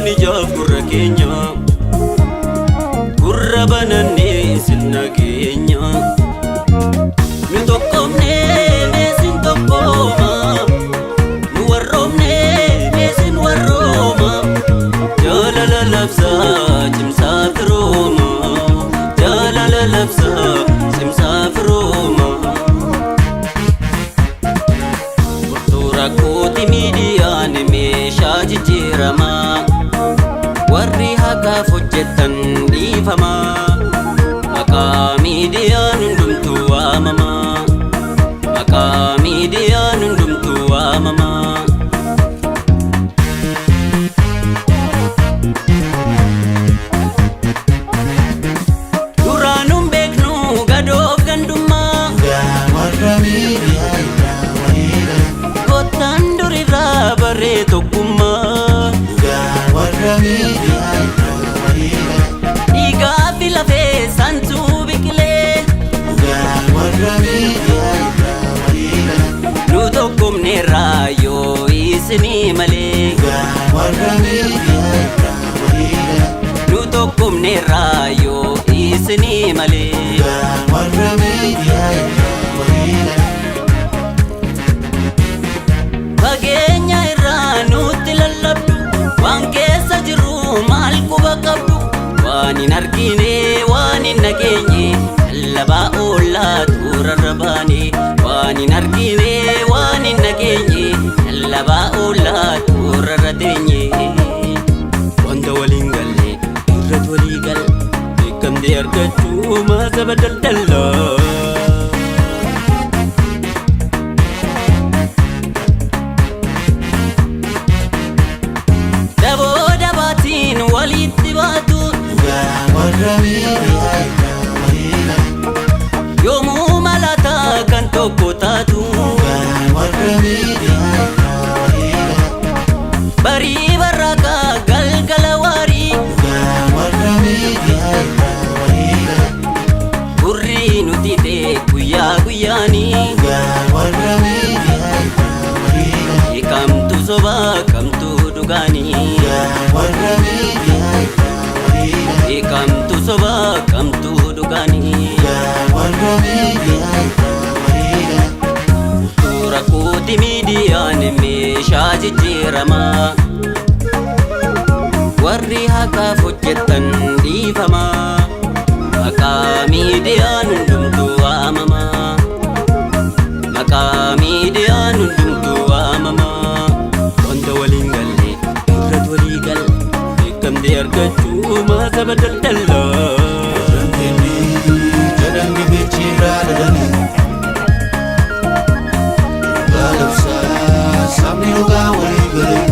ni jaaf gurra keenya gurra banannee sinna keenya nu tokkomnee meesin tokkooma nu warroomnee meesin warrooma jaalala labsaa cimsaa firooma jaalala labsaa cimsaa firooma rakkooti miidiyaan meeshaa jijjiiramaa warri haqaaf hojjetan dhiifamaa maqaa miidiyaan hundumtuu waamamaa maqaa miidiyaan hundumtuu waamamaa duraanuun beeknu gadoof gandummaa warra miidiyaa baree tokkummaa warra miidiyaa dhiigaa fi lafee santuu biqilee warra miidiyaa nu tokkumneerraa yoo isinii malee warra miidiyaa nu tokkumneerraa yoo isinii malee warra miidiyaa fageenya irraa nutti lallabdu waan keessa jiru maal quba qabdu waan hin argine waan hin dhageenye lallabaa oollaa tuurarra baane waan hin argine waan hin dhageenye lallabaa oollaa tuurarra teenye wanta waliin galle irratti walii gal beekamtee argachuu maasaba daldalaa walitti baatu warra miidiyaa yoomuu malataa kan tokko taatu warra miidiyaa barii barraaqa galgala waarii warra miidiyaa gurri nuti ta'e guyyaa guyyaanii warra miidiyaa kamtu sobaa kamtu dhugaanii warra kamtu sobaa kamtu dhugaanii warra suura kooti miidiyaan meeshaa jijjiiramaa warri haqaaf hojjetan dhiifamaa maqaa miidiyaan hundumtuu waamamaa maqaa miidiyaan hundumtuu waamamaa wanta waliin galle irratti walii gal beekamtee argachuu maasaba daldalaa jedhanni bichirraa dhadhanii dhugaa labsaa sabni dhugaa walii galee